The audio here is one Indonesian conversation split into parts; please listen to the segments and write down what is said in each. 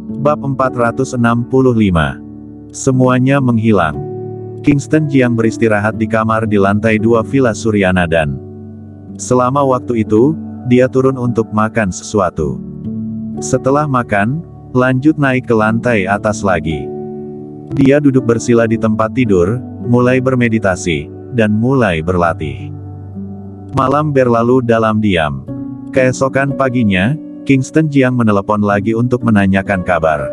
Bab 465. Semuanya menghilang. Kingston Jiang beristirahat di kamar di lantai 2 Villa Suryana dan selama waktu itu, dia turun untuk makan sesuatu. Setelah makan, lanjut naik ke lantai atas lagi. Dia duduk bersila di tempat tidur, mulai bermeditasi, dan mulai berlatih. Malam berlalu dalam diam. Keesokan paginya, Kingston Jiang menelepon lagi untuk menanyakan kabar.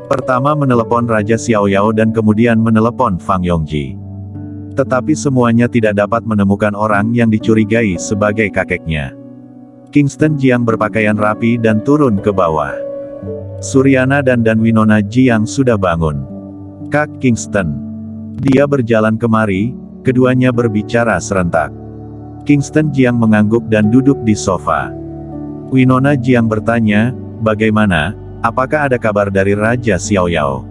Pertama menelepon Raja Xiaoyao dan kemudian menelepon Fang Yongji. Tetapi semuanya tidak dapat menemukan orang yang dicurigai sebagai kakeknya. Kingston Jiang berpakaian rapi dan turun ke bawah. Suryana dan Winona Jiang sudah bangun. "Kak Kingston." Dia berjalan kemari, keduanya berbicara serentak. Kingston Jiang mengangguk dan duduk di sofa. Winona Jiang bertanya, "Bagaimana? Apakah ada kabar dari Raja Xiaoyao?"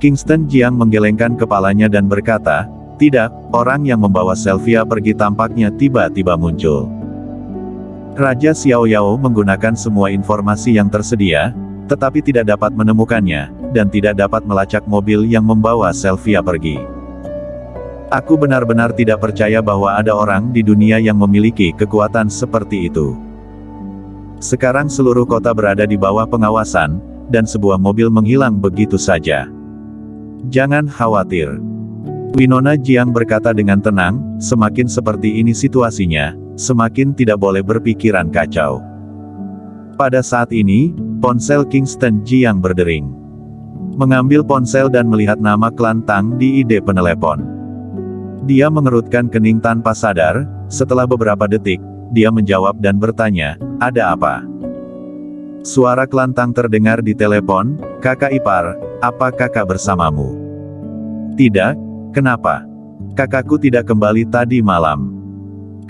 Kingston Jiang menggelengkan kepalanya dan berkata, "Tidak, orang yang membawa Sylvia pergi tampaknya tiba-tiba muncul." Raja Xiaoyao menggunakan semua informasi yang tersedia, tetapi tidak dapat menemukannya, dan tidak dapat melacak mobil yang membawa Sylvia pergi. Aku benar-benar tidak percaya bahwa ada orang di dunia yang memiliki kekuatan seperti itu. Sekarang seluruh kota berada di bawah pengawasan, dan sebuah mobil menghilang begitu saja. Jangan khawatir. Winona Jiang berkata dengan tenang, semakin seperti ini situasinya, semakin tidak boleh berpikiran kacau. Pada saat ini, ponsel Kingston Jiang berdering. Mengambil ponsel dan melihat nama Klan Tang di ID penelepon. Dia mengerutkan kening tanpa sadar, setelah beberapa detik, dia menjawab dan bertanya, "Ada apa?" Suara Klan Tang terdengar di telepon, "Kakak ipar, apa kakak bersamamu?" "Tidak, kenapa? Kakakku tidak kembali tadi malam.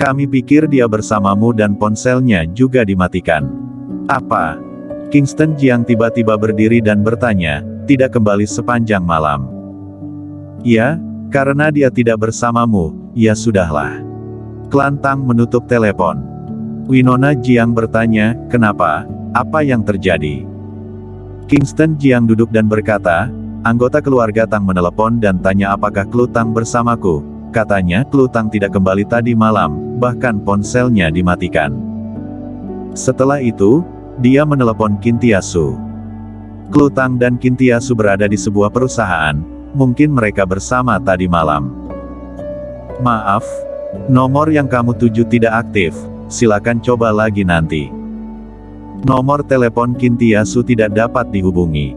Kami pikir dia bersamamu dan ponselnya juga dimatikan." "Apa?" Kingston Jiang tiba-tiba berdiri dan bertanya, "Tidak kembali sepanjang malam." "Ya, karena dia tidak bersamamu, ya sudahlah." Klan Tang menutup telepon. Winona Jiang bertanya, "Kenapa? Apa yang terjadi?" Kingston Jiang duduk dan berkata, "Anggota keluarga Tang menelepon dan tanya apakah Klu Tang bersamaku. Katanya Klu Tang tidak kembali tadi malam, bahkan ponselnya dimatikan." Setelah itu, dia menelepon Kintiasu. Klu Tang dan Kintiasu berada di sebuah perusahaan, mungkin mereka bersama tadi malam. "Maaf, nomor yang kamu tuju tidak aktif, silakan coba lagi nanti." Nomor telepon Kintiasu tidak dapat dihubungi.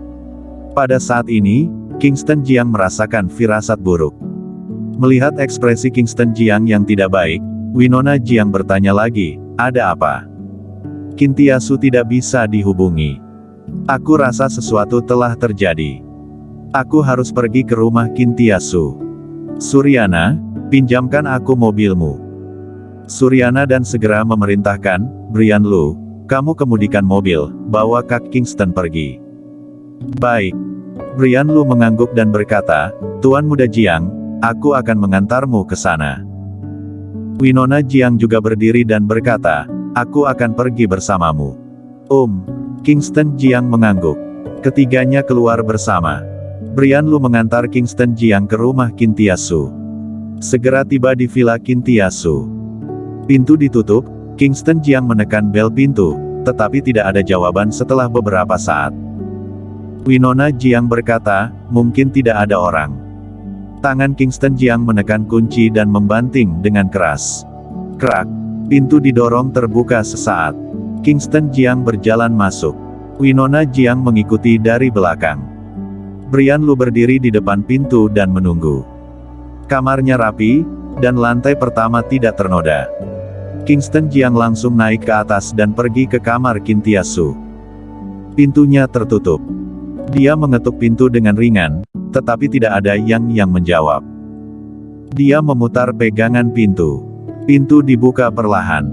Pada saat ini, Kingston Jiang merasakan firasat buruk. Melihat ekspresi Kingston Jiang yang tidak baik, Winona Jiang bertanya lagi, "Ada apa?" Kintiasu tidak bisa dihubungi. "Aku rasa sesuatu telah terjadi. Aku harus pergi ke rumah Kintiasu. Suryana, pinjamkan aku mobilmu." Suryana dan segera memerintahkan, "Brian Lu, kamu kemudikan mobil, bawa Kak Kingston pergi." "Baik." Brian Lu mengangguk dan berkata, "Tuan Muda Jiang, aku akan mengantarmu ke sana." Winona Jiang juga berdiri dan berkata, "Aku akan pergi bersamamu." Kingston Jiang mengangguk. Ketiganya keluar bersama. Brian Lu mengantar Kingston Jiang ke rumah Kintiasu. Segera tiba di Villa Kintiasu. Pintu ditutup, Kingston Jiang menekan bel pintu, tetapi tidak ada jawaban setelah beberapa saat. Winona Jiang berkata, "Mungkin tidak ada orang." Tangan Kingston Jiang menekan kunci dan membanting dengan keras. Krak. Pintu didorong terbuka sesaat. Kingston Jiang berjalan masuk. Winona Jiang mengikuti dari belakang. Brian Lu berdiri di depan pintu dan menunggu. Kamarnya rapi, dan lantai pertama tidak ternoda. Kingston Jiang langsung naik ke atas dan pergi ke kamar Kintiasu. Pintunya tertutup. Dia mengetuk pintu dengan ringan, tetapi tidak ada yang menjawab. Dia memutar pegangan pintu. Pintu dibuka perlahan.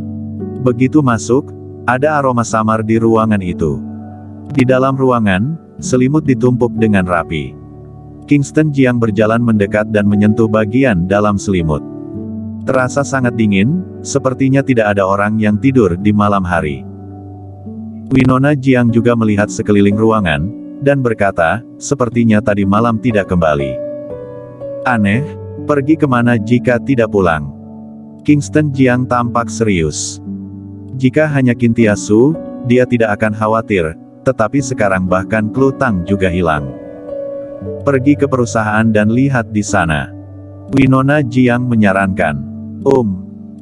Begitu masuk, ada aroma samar di ruangan itu. Di dalam ruangan, selimut ditumpuk dengan rapi. Kingston Jiang berjalan mendekat dan menyentuh bagian dalam selimut. Terasa sangat dingin, sepertinya tidak ada orang yang tidur di malam hari. Winona Jiang juga melihat sekeliling ruangan, dan berkata, sepertinya tadi malam tidak kembali. Aneh, pergi kemana jika tidak pulang? Kingston Jiang tampak serius. Jika hanya Kintiasu, dia tidak akan khawatir, tetapi sekarang bahkan Klu Tang juga hilang. Pergi ke perusahaan dan lihat di sana. Winona Jiang menyarankan.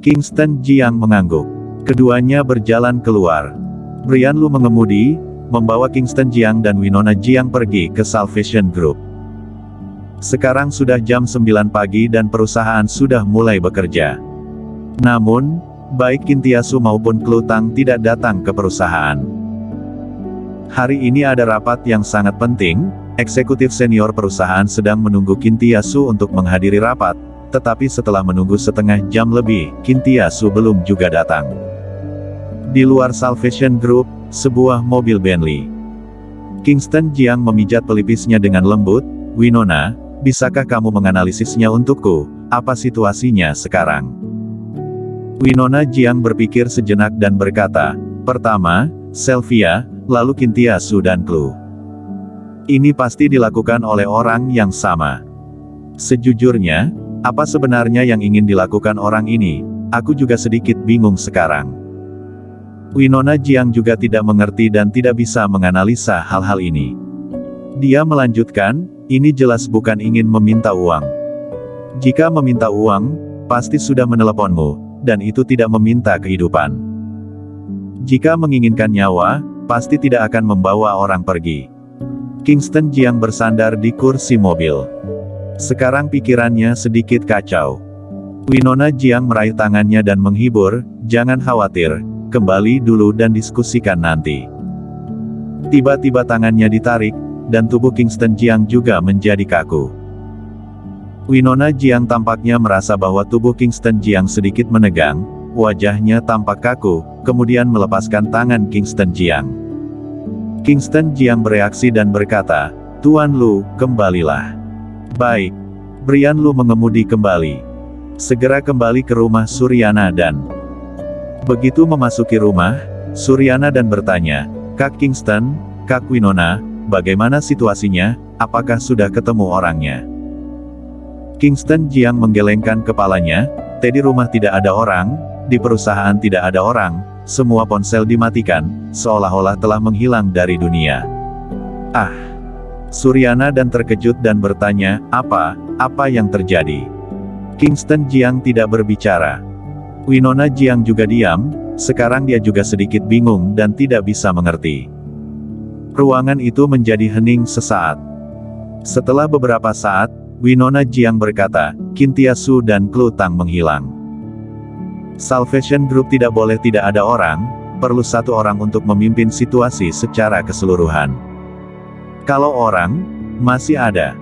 Kingston Jiang mengangguk. Keduanya berjalan keluar. Brian Lu mengemudi, membawa Kingston Jiang dan Winona Jiang pergi ke Salvation Group. Sekarang sudah jam 9 pagi dan perusahaan sudah mulai bekerja. Namun, baik Kintiasu maupun Klu Tang tidak datang ke perusahaan. Hari ini ada rapat yang sangat penting, eksekutif senior perusahaan sedang menunggu Kintiasu untuk menghadiri rapat, tetapi setelah menunggu setengah jam lebih, Kintiasu belum juga datang. Di luar Salvation Group, sebuah mobil Bentley. Kingston Jiang memijat pelipisnya dengan lembut. Winona, bisakah kamu menganalisisnya untukku? Apa situasinya sekarang? Winona Jiang berpikir sejenak dan berkata, pertama, Sylvia, lalu Kintiasu dan Klu. Ini pasti dilakukan oleh orang yang sama. Sejujurnya, apa sebenarnya yang ingin dilakukan orang ini? Aku juga sedikit bingung sekarang. Winona Jiang juga tidak mengerti dan tidak bisa menganalisa hal-hal ini. Dia melanjutkan, ini jelas bukan ingin meminta uang. Jika meminta uang, pasti sudah meneleponmu, dan itu tidak meminta kehidupan. Jika menginginkan nyawa, pasti tidak akan membawa orang pergi. Kingston Jiang bersandar di kursi mobil. Sekarang pikirannya sedikit kacau. Winona Jiang meraih tangannya dan menghibur, jangan khawatir, kembali dulu dan diskusikan nanti. Tiba-tiba tangannya ditarik, dan tubuh Kingston Jiang juga menjadi kaku. Winona Jiang tampaknya merasa bahwa tubuh Kingston Jiang sedikit menegang, wajahnya tampak kaku, kemudian melepaskan tangan Kingston Jiang. Kingston Jiang bereaksi dan berkata, Tuan Lu, kembalilah. Baik. Brian Lu mengemudi kembali. Segera kembali ke rumah Suryana dan... Begitu memasuki rumah, Suryana dan bertanya, Kak Kingston, Kak Winona, bagaimana situasinya, apakah sudah ketemu orangnya? Kingston Jiang menggelengkan kepalanya, di rumah tidak ada orang, di perusahaan tidak ada orang, semua ponsel dimatikan, seolah-olah telah menghilang dari dunia. Suryana dan terkejut dan bertanya, apa yang terjadi? Kingston Jiang tidak berbicara. Winona Jiang juga diam, sekarang dia juga sedikit bingung dan tidak bisa mengerti. Ruangan itu menjadi hening sesaat. Setelah beberapa saat, Winona Jiang berkata, Kintiasu dan Klu Tang menghilang. Salvation Group tidak boleh tidak ada orang, perlu satu orang untuk memimpin situasi secara keseluruhan. Kalau orang, masih ada.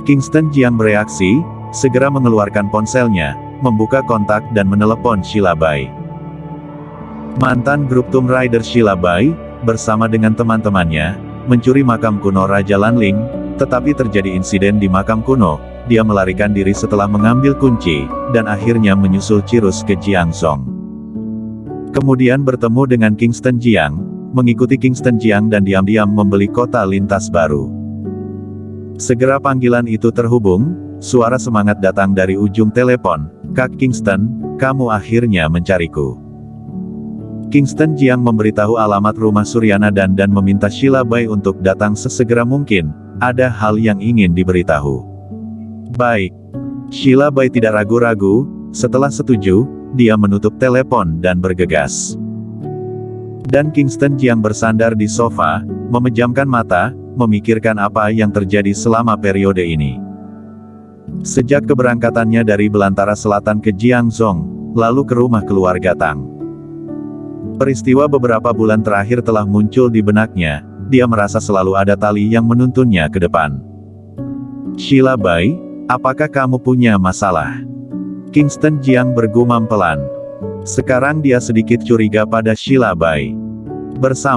Kingston Jiang bereaksi, segera mengeluarkan ponselnya, membuka kontak dan menelepon Sheila Bai. Mantan grup Tomb Raider Sheila Bai, bersama dengan teman-temannya, mencuri makam kuno Raja Lanling, tetapi terjadi insiden di makam kuno, dia melarikan diri setelah mengambil kunci, dan akhirnya menyusul Cirrus ke Jiangzhou. Kemudian bertemu dengan Kingston Jiang, mengikuti Kingston Jiang dan diam-diam membeli kota lintas baru. Segera panggilan itu terhubung, suara semangat datang dari ujung telepon, Kak Kingston, kamu akhirnya mencariku. Kingston Jiang memberitahu alamat rumah Suryana dan meminta Sheila Bai untuk datang sesegera mungkin, ada hal yang ingin diberitahu. Baik. Sheila Bai tidak ragu-ragu, setelah setuju, dia menutup telepon dan bergegas. Dan Kingston Jiang bersandar di sofa, memejamkan mata, memikirkan apa yang terjadi selama periode ini. Sejak keberangkatannya dari belantara selatan ke Jiangzhou, lalu ke rumah keluarga Tang. Peristiwa beberapa bulan terakhir telah muncul di benaknya, dia merasa selalu ada tali yang menuntunnya ke depan. Sheila Bai, apakah kamu punya masalah? Kingston Jiang bergumam pelan. Sekarang dia sedikit curiga pada Sheila Bai. Bersama